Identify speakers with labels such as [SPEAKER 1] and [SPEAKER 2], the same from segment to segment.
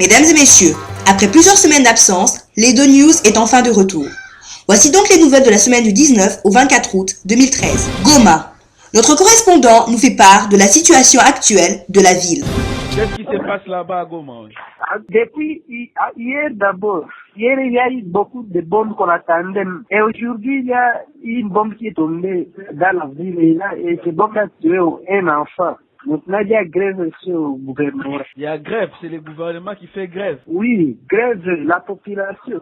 [SPEAKER 1] Mesdames et messieurs, après plusieurs semaines d'absence, l'Edo News est enfin de retour. Voici donc les nouvelles de la semaine du 19 au 24 août 2013. Goma. Notre correspondant nous fait part de la situation actuelle de la ville.
[SPEAKER 2] Qu'est-ce qui se passe là-bas à Goma?
[SPEAKER 3] Depuis hier d'abord, hier il y a eu beaucoup de bombes qu'on attendait. Et aujourd'hui, il y a une bombe qui est tombée dans la ville et cette bombe a tué un enfant. Maintenant, il y a grève aussi au gouvernement.
[SPEAKER 2] Il y a grève, c'est le gouvernement qui fait grève.
[SPEAKER 3] Oui, grève, la population.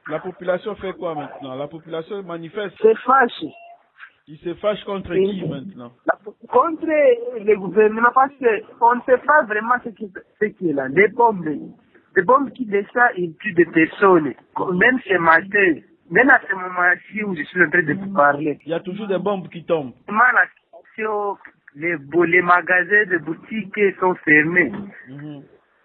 [SPEAKER 2] La population fait quoi maintenant? La population manifeste.
[SPEAKER 3] C'est fâche.
[SPEAKER 2] Il se fâche contre qui maintenant?
[SPEAKER 3] Contre le gouvernement, parce qu'on ne sait pas vraiment ce qui est là. Des bombes qui descendent et tuent des personnes. Même ce matin, même à ce moment-ci où je suis en train de vous parler.
[SPEAKER 2] Il y a toujours des bombes qui tombent.
[SPEAKER 3] La situation, les magasins de boutiques sont fermés.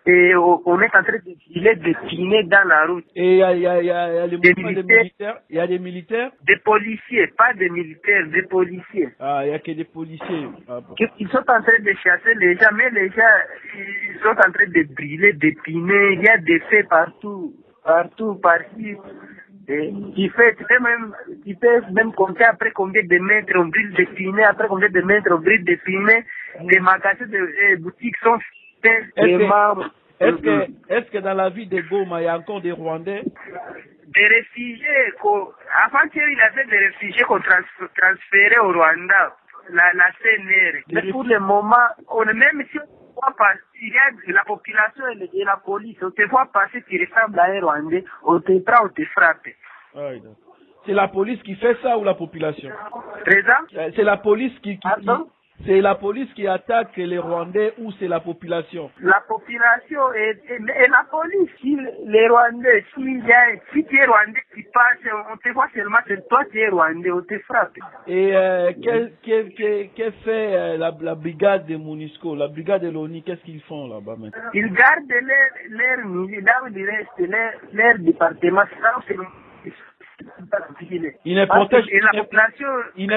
[SPEAKER 3] Et on est en train de filer des pinés dans la route.
[SPEAKER 2] Et il y a des militaires. Il y a des militaires.
[SPEAKER 3] Des policiers, pas des militaires, des policiers.
[SPEAKER 2] Ah, il n'y a que des policiers. Ah, bon.
[SPEAKER 3] Ils sont en train de chasser les gens, mais les gens, ils sont en train de brûler des pinés. Il y a des feux partout, partout. Et tu peux même compter après combien de mètres on brûle des pinés, après combien de mètres on brûle des pinés. Les magasins de boutiques sont
[SPEAKER 2] est-ce que dans la ville de Goma, il y a encore des Rwandais?
[SPEAKER 3] Des réfugiés, avant qu'il y avait des réfugiés qu'on transférait au Rwanda, la CNR. Mais pour le moment, même si on voit passer, il y a la population et la police, on te voit passer, tu ressembles à un Rwandais, on te prend, on te frappe.
[SPEAKER 2] C'est la police qui fait ça ou la population?
[SPEAKER 3] Présent?
[SPEAKER 2] C'est la police c'est la police qui attaque les Rwandais ou c'est la population?
[SPEAKER 3] La population et la police. Si les Rwandais, si tu es Rwandais qui passe, on te voit seulement que toi tu es Rwandais, on te frappe.
[SPEAKER 2] Et qu'est-ce fait la brigade de MONUSCO, la brigade de l'ONU, qu'est-ce qu'ils font là-bas maintenant?
[SPEAKER 3] Ils gardent leur milieu, là où il reste, leur département, ça c'est
[SPEAKER 2] il ne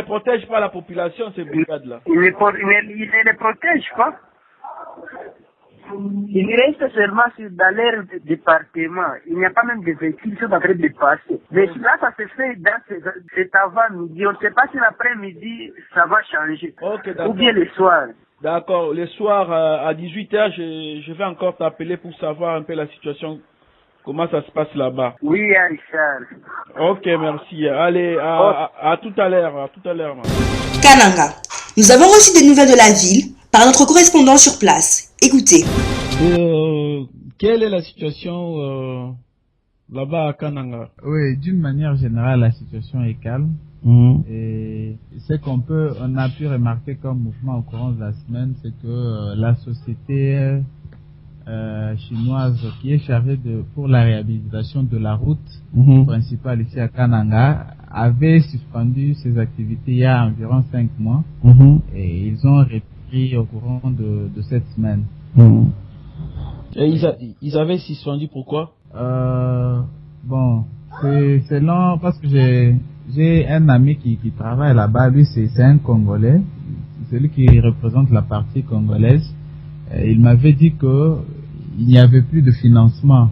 [SPEAKER 2] protège pas la population, ces brigades-là.
[SPEAKER 3] Il ne les protège pas. Il reste seulement dans leur département. Il n'y a pas même de véhicules qui sont en train de passer. Mais là, ça se fait cet avant-midi. On ne sait pas si l'après-midi, ça va changer.
[SPEAKER 2] Okay,
[SPEAKER 3] ou bien le soir.
[SPEAKER 2] D'accord. Le soir, à 18h, je vais encore t'appeler pour savoir un peu la situation. Comment ça se passe là-bas?
[SPEAKER 3] Oui, Richard.
[SPEAKER 2] Ok, merci. Allez, à tout à l'heure.
[SPEAKER 1] Kananga. Nous avons reçu des nouvelles de la ville par notre correspondant sur place. Écoutez.
[SPEAKER 2] Quelle est la situation là-bas à Kananga?
[SPEAKER 4] Oui, d'une manière générale, la situation est calme. Et ce on a pu remarquer comme mouvement au courant de la semaine, c'est que la société chinoise qui est chargée pour la réhabilitation de la route principale ici à Kananga avait suspendu ses activités il y a environ 5 mois et ils ont repris au courant de cette semaine.
[SPEAKER 2] Et ils avaient suspendu pourquoi?
[SPEAKER 4] Bon, c'est long parce que j'ai un ami qui travaille là-bas, lui c'est un Congolais, c'est lui qui représente la partie congolaise. Il m'avait dit que il n'y avait plus de financement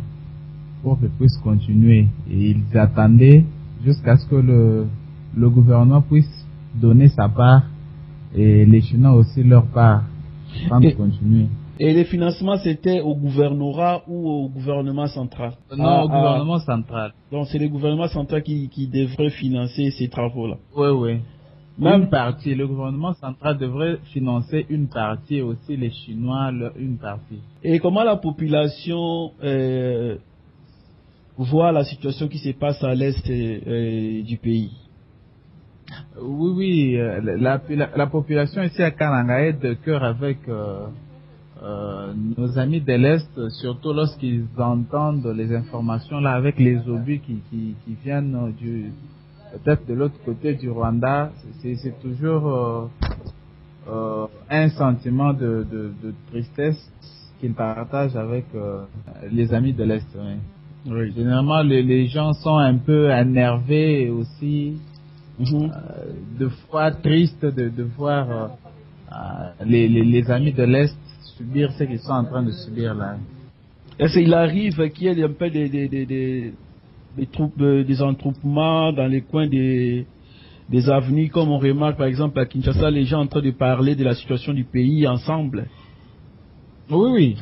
[SPEAKER 4] pour qu'ils puissent continuer et ils attendaient jusqu'à ce que le gouvernement puisse donner sa part et les Chinois aussi leur part avant de continuer.
[SPEAKER 2] Et les financements c'était au gouvernorat ou au gouvernement central?
[SPEAKER 4] Non, au gouvernement central.
[SPEAKER 2] Donc c'est le gouvernement central qui devrait financer ces travaux-là?
[SPEAKER 4] Oui. Une partie, le gouvernement central devrait financer une partie, aussi les Chinois une partie.
[SPEAKER 2] Et comment la population voit la situation qui se passe à l'est du pays?
[SPEAKER 4] Oui, la population ici à Kananga est de cœur avec nos amis de l'Est, surtout lorsqu'ils entendent les informations là avec les obus qui viennent peut-être de l'autre côté du Rwanda. C'est toujours un sentiment de tristesse qu'ils partagent avec les amis de l'Est. Oui. Généralement, les gens sont un peu énervés et aussi de fois tristes de voir les amis de l'Est subir ce qu'ils sont en train de subir là.
[SPEAKER 2] Est-ce qu'il arrive qu'il y ait un peu des troupes, des entroupements dans les coins des avenues, comme on remarque par exemple à Kinshasa, les gens en train de parler de la situation du pays ensemble?
[SPEAKER 4] Oui,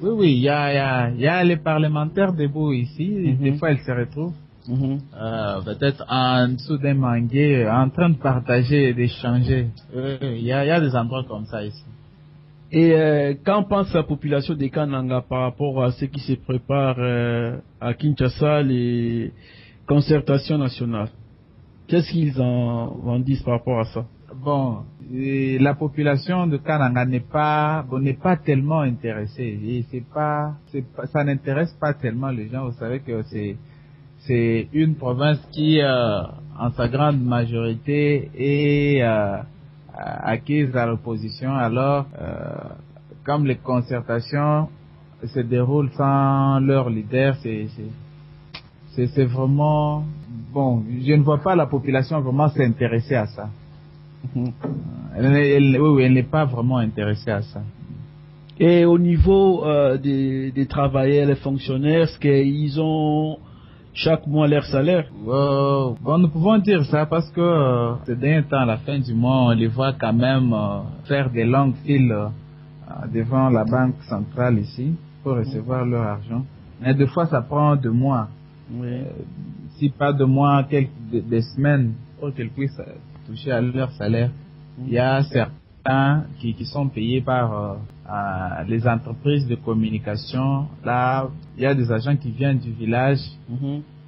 [SPEAKER 4] il y a les parlementaires debout ici, des fois ils se retrouvent. Peut-être en dessous d'un manguier, en train de partager, d'échanger. Il y a des endroits comme ça ici.
[SPEAKER 2] Et qu'en pense la population des Kananga par rapport à ce qui se prépare à Kinshasa, les concertations nationales? Qu'est-ce qu'ils en disent par rapport à ça?
[SPEAKER 4] Bon, la population de Kananga n'est pas tellement intéressée. Et ça n'intéresse pas tellement les gens. Vous savez que c'est une province qui, en sa grande majorité, est acquise à l'opposition. Alors, comme les concertations se déroulent sans leur leader, c'est vraiment bon. Je ne vois pas la population vraiment s'intéresser à ça. Elle n'est pas vraiment intéressée à ça.
[SPEAKER 2] Et au niveau des travailleurs, les fonctionnaires, est-ce qu'ils ont chaque mois leur salaire?
[SPEAKER 4] Bon, nous pouvons dire ça parce que ces derniers temps, à la fin du mois, on les voit quand même faire des longues files devant la banque centrale ici pour recevoir leur argent. Mais des fois, ça prend 2 mois.
[SPEAKER 2] Oui.
[SPEAKER 4] Si pas 2 mois, des semaines pour qu'ils puissent toucher à leur salaire. Il y a certains qui sont payés par les entreprises de communication. Là, il y a des agents qui viennent du village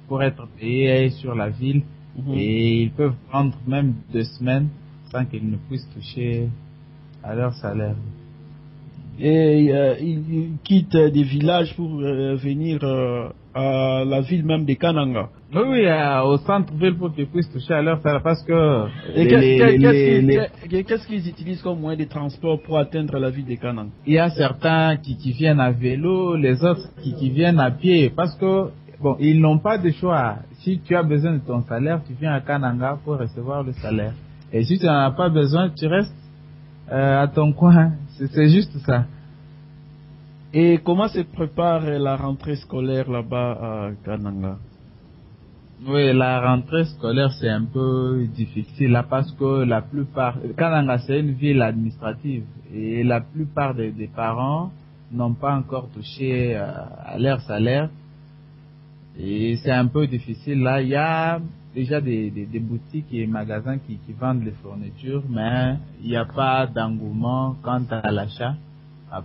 [SPEAKER 4] pour être payés sur la ville et ils peuvent prendre même 2 semaines sans qu'ils ne puissent toucher à leur salaire.
[SPEAKER 2] Et ils quittent des villages pour venir à la ville même de Kananga.
[SPEAKER 4] Oui, au centre-ville pour qu'ils puissent toucher à leur salaire parce que...
[SPEAKER 2] Qu'est-ce qu'ils utilisent comme moyen de transport pour atteindre la ville de Kananga?
[SPEAKER 4] Il y a certains qui viennent à vélo, les autres qui viennent à pied parce que, bon, ils n'ont pas de choix. Si tu as besoin de ton salaire, tu viens à Kananga pour recevoir le salaire. Et si tu n'en as pas besoin, tu restes à ton coin. C'est juste ça.
[SPEAKER 2] Et comment se prépare la rentrée scolaire là-bas à Kananga?
[SPEAKER 4] Oui, la rentrée scolaire c'est un peu difficile là parce que la plupart, Kananga c'est une ville administrative et la plupart des parents n'ont pas encore touché à leur salaire et c'est un peu difficile là. Il y a déjà des boutiques et magasins qui vendent les fournitures, mais il n'y a pas d'engouement quant à l'achat.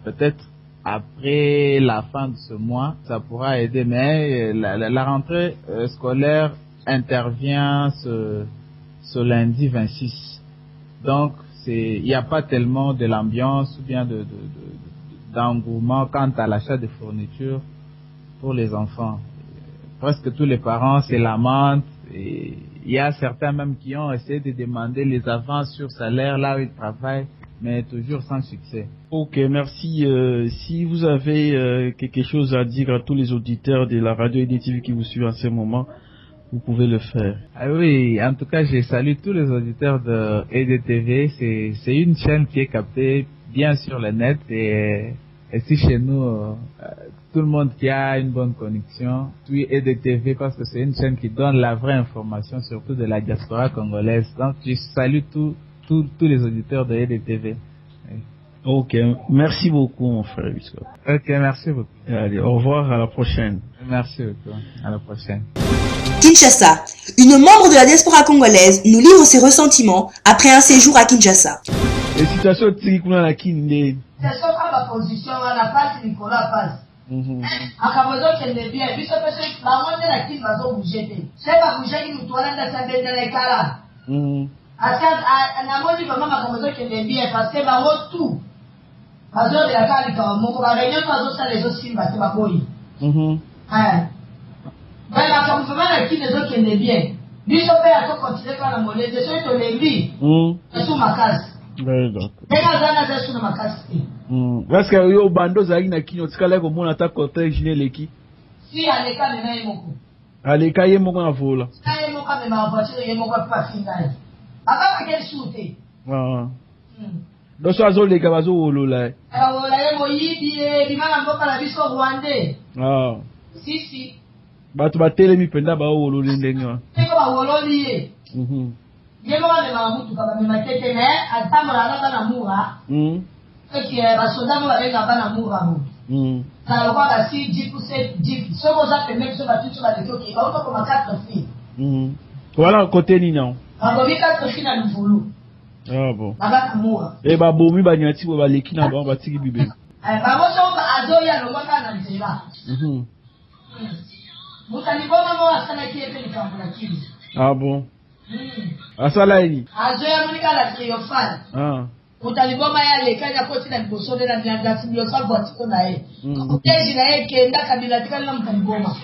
[SPEAKER 4] Peut-être après la fin de ce mois, ça pourra aider, mais la rentrée scolaire intervient ce lundi 26. Donc, il n'y a pas tellement de l'ambiance ou bien d'engouement quant à l'achat de fournitures pour les enfants. Presque tous les parents se lamentent et il y a certains même qui ont essayé de demander les avances sur salaire là où ils travaillent, mais toujours sans succès.
[SPEAKER 2] Ok, merci. Si vous avez quelque chose à dire à tous les auditeurs de la radio EDTV qui vous suivent en ce moment, vous pouvez le faire.
[SPEAKER 4] Ah oui, en tout cas, je salue tous les auditeurs de EDTV. C'est une chaîne qui est captée bien sur le net et si chez nous, tout le monde qui a une bonne connexion suit EDTV parce que c'est une chaîne qui donne la vraie information, surtout de la diaspora congolaise. Donc, je salue tous les auditeurs de EDTV. Oui.
[SPEAKER 2] Ok, merci beaucoup mon frère Bisco.
[SPEAKER 4] Ok, merci beaucoup.
[SPEAKER 2] Allez, au revoir, à la prochaine.
[SPEAKER 4] Merci beaucoup, à la prochaine.
[SPEAKER 1] Kinshasa. Une membre de la diaspora congolaise nous livre ses ressentiments après un séjour à Kinshasa.
[SPEAKER 2] Les situations de la Kinde.
[SPEAKER 5] C'est ça ma position à la place Nicolas passe. Akamozo kende bien, biso pese la monde la Kinde va bouger. C'est pas bouger qui nous tourne dans sa bête dans les kala. Namoni vraiment Akamozo kende bien parce que ba tout. Bazo de la kala ka moko ba réunion bazo ça les autres Simba te ba boyi. Ben la comme vraiment la Kinde zo kende bien. Biso pe à continuer par la monnaie, de ce to les vie. Sous ma case.
[SPEAKER 2] Parce que yo bando zali na kinyo tikala ko mona ta cortège ne leki.
[SPEAKER 5] Si aleka mena yemoko.
[SPEAKER 2] Aleka yemoko na vola.
[SPEAKER 5] Na yemoko mena voiture yemoko pa finai. Aba ka quel shooter.
[SPEAKER 2] Donc ça zo leka bazo wolola.
[SPEAKER 5] Wolola boyibi bimana mboka na biso Rwandais.
[SPEAKER 2] Ah.
[SPEAKER 5] Si.
[SPEAKER 2] Bato batelemi penda ba wololi ndenge wa.
[SPEAKER 5] Teko ba wololi ye. Yemo ba mema mutu ka ba mema tete ne atamora na bana mura. Eki ba soda mo ba benga bana mura mo. Ça va ba si 10% 10 soko za pembe so ba tutu ba de toki ba uto ko makata fi.
[SPEAKER 2] Voilà côté ni non.
[SPEAKER 5] Ba bobi ka toki na luvulu.
[SPEAKER 2] Ah bon.
[SPEAKER 5] Baba mura.
[SPEAKER 2] E ba bomi ba nyati bo ba leki na ba tiki bibe.
[SPEAKER 5] Ba mo so ba azoya lo ngaka na nzela. Mutani boma mo asana kiete ni kambula kili.
[SPEAKER 2] Ah bon. Asala ini.
[SPEAKER 5] Azoya mulika la triomphal. Mutani boma ya lekanya koti na bosode na nyanga sibio sa botiko na ye. Kuteji na ye kenda kabila tikali na mutani boma.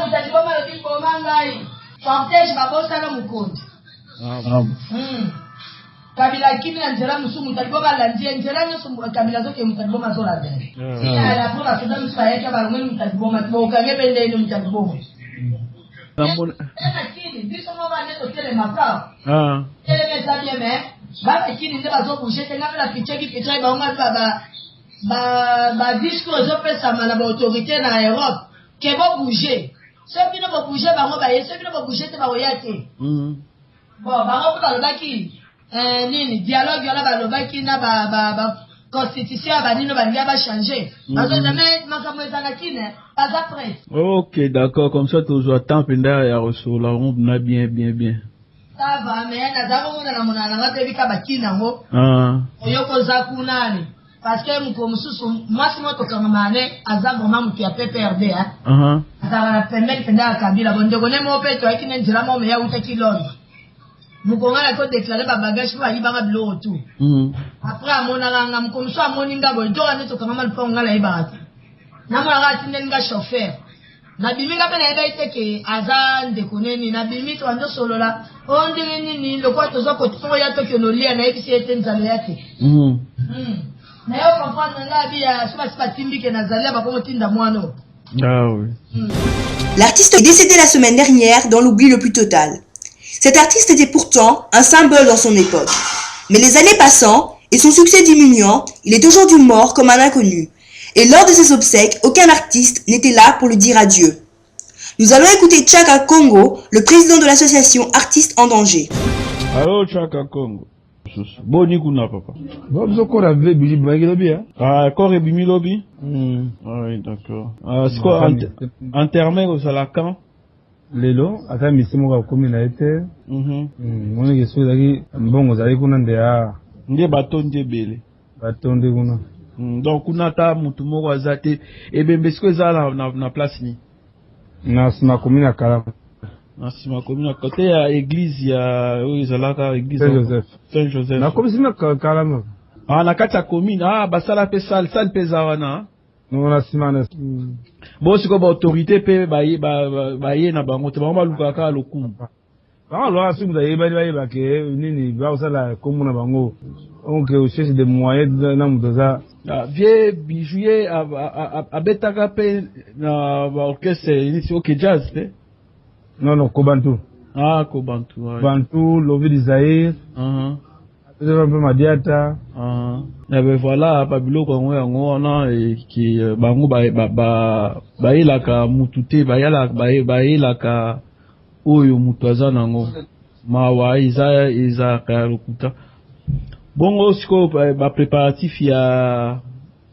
[SPEAKER 5] Mutani boma lo tipo mangai. Sorteji babosa na mukondi. Kabila kini na njera musu mutani boma la njera nyosu kabila zote mutani boma zola dene. La proba soda msayeka barumeni mutani boma. Boka ngebe ile mutani boma. Kini biso mo ba neto tele makao. Tele mesa bien mais ba kini ndeba zo bouger ngame la picheki pichai ba ngwa ba discours zo pesa mala ba autorité na Europe ke bo bouger. Ceux qui ne vont bouger ba ngo ba ceux qui ne vont bouger te ba oyate. Bon ba ngo ba lobaki nini dialogue yola ba lobaki na ba constitution ba nino ba ndia ba changer. Parce que jamais makambo ezana kine pas après.
[SPEAKER 2] OK, d'accord, comme ça toujours temps penda ya ressola on na bien.
[SPEAKER 5] Ça va mais na zabo mona na mona na te bika bakina ngo. Oyoko za kunani. Parce que mko mususu masimo to kama mane azabo mamu ya PPRD azaba pembele penda kabila bondego ne mo peto akine njira mo ya utakiloni. Mukongala ko déclarer ba bagage ba yibanga bilo tout. Après amona nga mkomso amoni ngabo ndoka neto kama malponga la ibati. Namona ngati nga chauffeur. Na biminga pena eba iteke azande koneni na bimito ando solola ondenge nini lokwa tozo ko tso ya to kyonolia na ebisi ete nzalo yake. Na yo comprendre nga bia soba timbike na zalia ba ko tinda mwano.
[SPEAKER 2] Ah oui.
[SPEAKER 1] L'artiste est décédé la semaine dernière dans l'oubli le plus total. Cet artiste était pourtant un symbole dans son époque. Mais les années passant et son succès diminuant, il est aujourd'hui mort comme un inconnu. Et lors de ses obsèques, aucun artiste n'était là pour lui dire adieu. Nous allons écouter Chaka Congo, le président de l'association Artistes en danger.
[SPEAKER 2] Allô Chaka Congo. Boni kuna papa.
[SPEAKER 6] Bon, encore avec Billy Bagilobi, hein?
[SPEAKER 2] Ah, encore Bimi Lobby? Oui, d'accord. C'est quoi, enterré au Salakan?
[SPEAKER 6] Lelo, ata misimo ka komi na ete. Moni ke so daki mbongo zali kuna ndea.
[SPEAKER 2] Nde batonde bele.
[SPEAKER 6] Batonde kuna.
[SPEAKER 2] Donc kuna ta mutu moko azate ebembe siko ezala na place ni.
[SPEAKER 6] Na sima komi na kala.
[SPEAKER 2] Na sima komi na côté ya église ya ezalaka église Saint-Joseph.
[SPEAKER 6] Na komi sima kala mo.
[SPEAKER 2] Na kati ya commune basala pe salle pe zawana.
[SPEAKER 6] Non na sima na.
[SPEAKER 2] Bon siko ba autorité pe ba ye na bango te ba luka ka lokumu.
[SPEAKER 6] Ba lo asu mu da ye ba ke nini ba usala komu na bango. On que cherche des moyens na mudoza.
[SPEAKER 2] Vie bijouye abetaka pe na orchestre initi OK jazz pe.
[SPEAKER 6] Non Kobantu.
[SPEAKER 2] Kobantu.
[SPEAKER 6] Bantu Lovi du Zaïre. Un peu Madiata.
[SPEAKER 2] Ben voilà, Babilo Kongo yango na qui bango ba ilaka mutute ba ilaka oyo mutwaza nango. Mawa iza ka lokuta. Bongo siko ba préparatif ya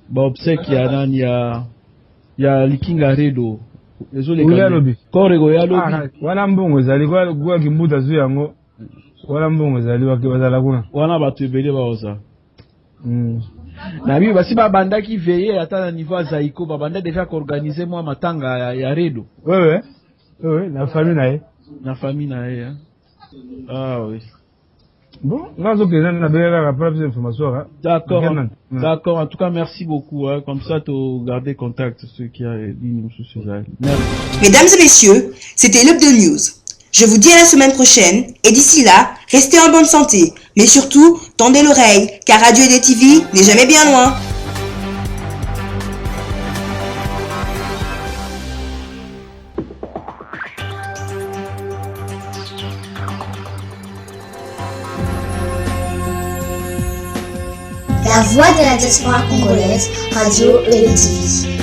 [SPEAKER 2] ba obsèque ya nani ya Likinga Redo. Korego ya lobi.
[SPEAKER 6] Wana mbongo zali kwa kimbuta zu yango. Wana mbongo zali wakibazala kuna.
[SPEAKER 2] Wana batu ebele baoza. Na bibi basi banda ki veiller ata na niveau zaiko banda déjà organiser moi matanga ya Redo.
[SPEAKER 6] Ouais, na famille na ye.
[SPEAKER 2] Na famille na ye. Ah oui.
[SPEAKER 6] Bon, ngazo kena na bela la plus d'informations.
[SPEAKER 2] D'accord, en tout cas merci beaucoup comme ça tu garder contact ceux qui a dit nous sur Merci.
[SPEAKER 1] Mesdames et messieurs, c'était l'Up de News. Je vous dis à la semaine prochaine et d'ici là, restez en bonne santé, mais surtout, tendez l'oreille car Radio EDTV n'est jamais bien loin.
[SPEAKER 7] La voix de la diaspora congolaise, Radio Relais TV.